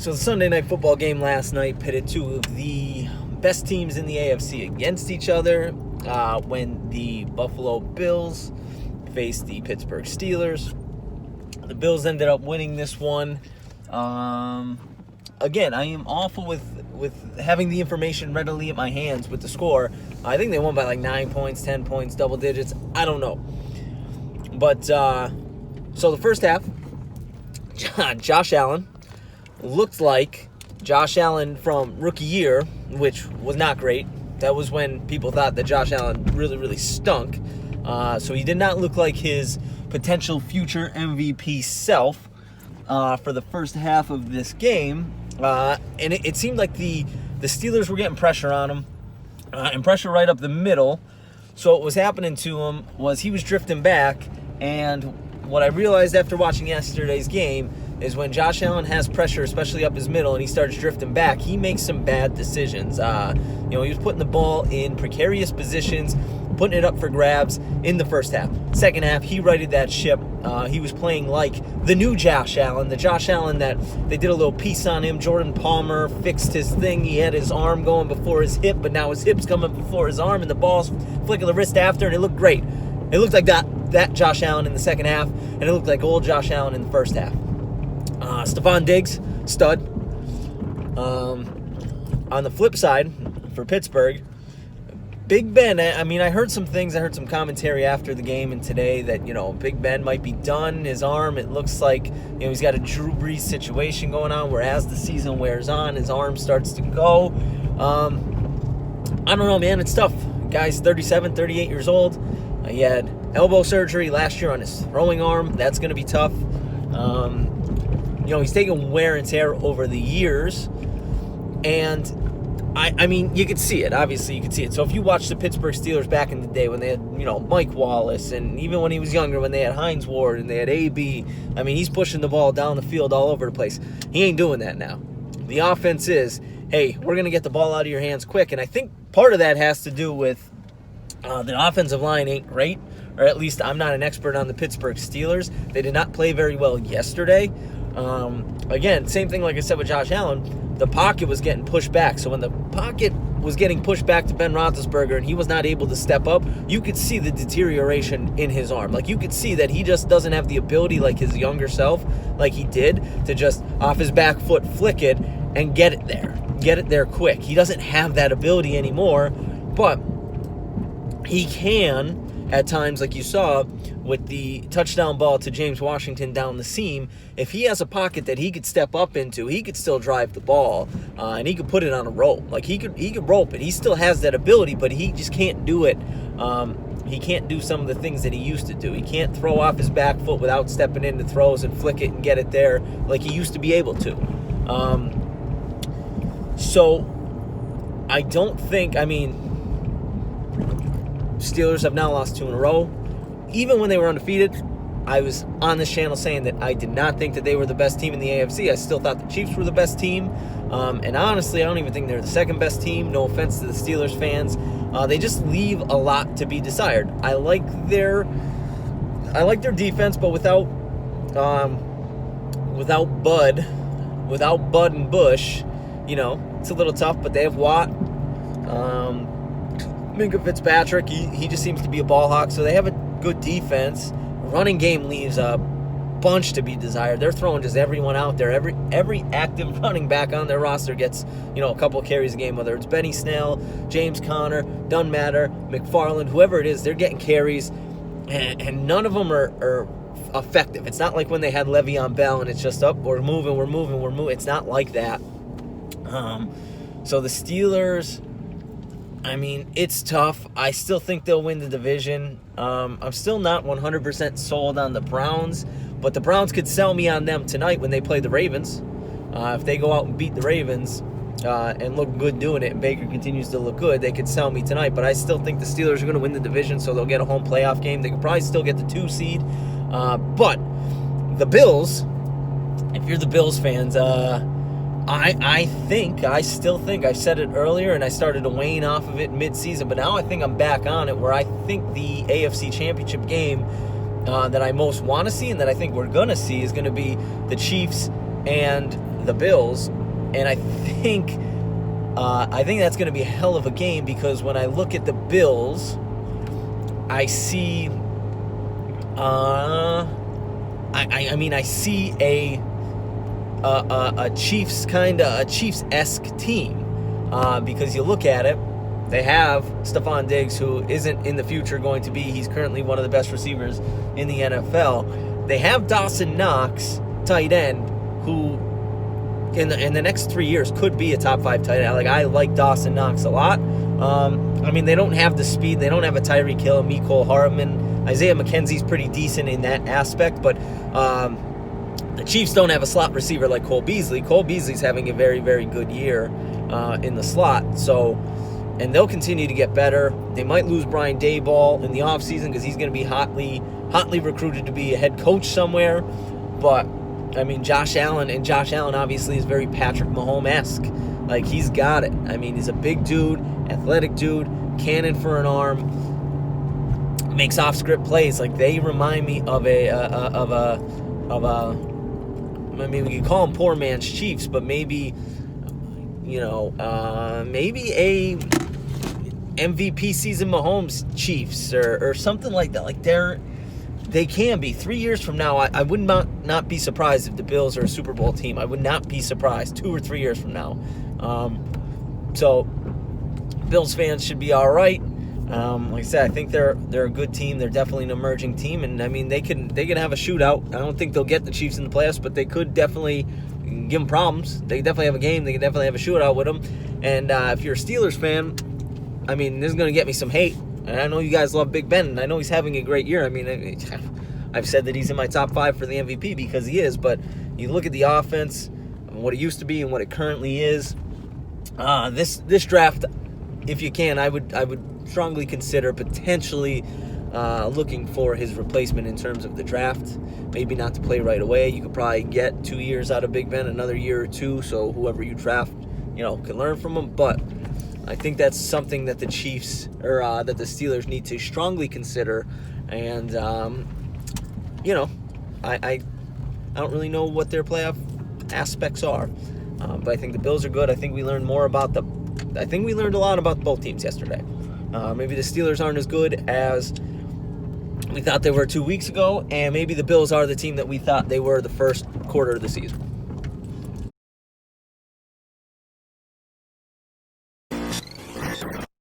So the Sunday night football game last night pitted two of the best teams in the AFC against each other when the Buffalo Bills faced the Pittsburgh Steelers. The Bills ended up winning this one. Again, I am awful with having the information readily at my hands with the score. I think they won by like 9 points, 10 points, double digits. I don't know. But, so the first half, Josh Allen looked like Josh Allen from rookie year, which was not great. That was when people thought that Josh Allen really, really stunk. So he did not look like his potential future MVP self for the first half of this game. And it seemed like the Steelers were getting pressure on him, and pressure right up the middle. So what was happening to him was he was drifting back, and what I realized after watching yesterday's game is when Josh Allen has pressure, especially up his middle, and he starts drifting back, he makes some bad decisions. He was putting the ball in precarious positions, putting it up for grabs in the first half. Second half, he righted that ship. He was playing like the new Josh Allen, the Josh Allen that they did a little piece on him. Jordan Palmer fixed his thing. He had his arm going before his hip, but now his hip's coming before his arm, and the ball's flicking the wrist after, and it looked great. It looked like that Josh Allen in the second half, and it looked like old Josh Allen in the first half. Stefon Diggs, stud. On the flip side, for Pittsburgh, Big Ben, I heard some things. I heard some commentary after the game and today that, Big Ben might be done. His arm, it looks like, he's got a Drew Brees situation going on where as the season wears on, his arm starts to go. I don't know, man. It's tough. Guy's 37, 38 years old. He had elbow surgery last year on his throwing arm. That's going to be tough. He's taken wear and tear over the years. And you could see it. Obviously, you could see it. So if you watch the Pittsburgh Steelers back in the day when they had, Mike Wallace, and even when he was younger, when they had Hines Ward and they had AB, he's pushing the ball down the field all over the place. He ain't doing that now. The offense is, hey, we're going to get the ball out of your hands quick. And I think part of that has to do with the offensive line ain't great, or at least I'm not an expert on the Pittsburgh Steelers. They did not play very well yesterday. Again, same thing like I said with Josh Allen. The pocket was getting pushed back. So when the pocket was getting pushed back to Ben Roethlisberger and he was not able to step up, you could see the deterioration in his arm. Like, you could see that he just doesn't have the ability like his younger self, like he did, to just off his back foot flick it and get it there quick. He doesn't have that ability anymore, but he can at times, like you saw with the touchdown ball to James Washington down the seam. If he has a pocket that he could step up into, he could still drive the ball, and he could put it on a rope. Like, he could rope it. He still has that ability, but he just can't do it. He can't do some of the things that he used to do. He can't throw off his back foot without stepping into throws and flick it and get it there like he used to be able to. So I don't think, Steelers have now lost 2 in a row. Even when they were undefeated, I was on this channel saying that I did not think that they were the best team in the AFC. I still thought the Chiefs were the best team. And honestly, I don't even think they're the second best team. No offense to the Steelers fans. They just leave a lot to be desired. I like their defense, but without Bud and Bush, it's a little tough. But they have Watt. Minka Fitzpatrick, he just seems to be a ball hawk, so they have a good defense. Running game leaves a bunch to be desired. They're throwing just everyone out there. Every active running back on their roster gets, a couple of carries a game, whether it's Benny Snell, James Conner, doesn't matter, McFarland, whoever it is, they're getting carries, and none of them are effective. It's not like when they had Le'Veon Bell and it's just up, we're moving. It's not like that. So the Steelers, it's tough. I still think they'll win the division. I'm still not 100% sold on the Browns, but the Browns could sell me on them tonight when they play the Ravens. If they go out and beat the Ravens and look good doing it, and Baker continues to look good, they could sell me tonight. But I still think the Steelers are going to win the division, so they'll get a home playoff game. They could probably still get the 2 seed. But the Bills, if you're the Bills fans, I still think, I said it earlier and I started to wane off of it mid-season, but now I think I'm back on it, where I think the AFC Championship game that I most want to see and that I think we're going to see is going to be the Chiefs and the Bills, and I think that's going to be a hell of a game, because when I look at the Bills, I see, I see a Chiefs-esque team, because you look at it, they have Stefon Diggs, who isn't in the future going to be. He's currently one of the best receivers in the NFL. They have Dawson Knox, tight end, who in the next 3 years could be a top 5 tight end. I like Dawson Knox a lot. They don't have the speed. They don't have a Tyreek Hill, Mecole Hardman. Isaiah McKenzie's pretty decent in that aspect, but the Chiefs don't have a slot receiver like Cole Beasley. Cole Beasley's having a very, very good year in the slot. And they'll continue to get better. They might lose Brian Daboll in the offseason because he's going to be hotly recruited to be a head coach somewhere. But, Josh Allen obviously is very Patrick Mahomes-esque. He's got it. He's a big dude, athletic dude, cannon for an arm, makes off-script plays. They remind me of we could call them poor man's Chiefs, but maybe a MVP season Mahomes Chiefs or something like that. They can be 3 years from now. I would not be surprised if the Bills are a Super Bowl team. I would not be surprised 2 or 3 years from now. So Bills fans should be all right. Like I said, I think they're a good team. They're definitely an emerging team, and they can have a shootout. I don't think they'll get the Chiefs in the playoffs, but they could definitely give them problems. They definitely have a game. They can definitely have a shootout with them. And if you're a Steelers fan, this is going to get me some hate. And I know you guys love Big Ben, and I know he's having a great year. I've said that he's in my top 5 for the MVP because he is, but you look at the offense, what it used to be and what it currently is. This draft, if you can, I would strongly consider potentially looking for his replacement in terms of the draft. Maybe not to play right away. You could probably get 2 years out of Big Ben, another year or 2, so whoever you draft, can learn from him. But I think that's something that the Chiefs or that the Steelers need to strongly consider. And I don't really know what their playoff aspects are, but I think the Bills are good. I think we learned a lot about both teams yesterday. Maybe the Steelers aren't as good as we thought they were 2 weeks ago, and maybe the Bills are the team that we thought they were the first quarter of the season.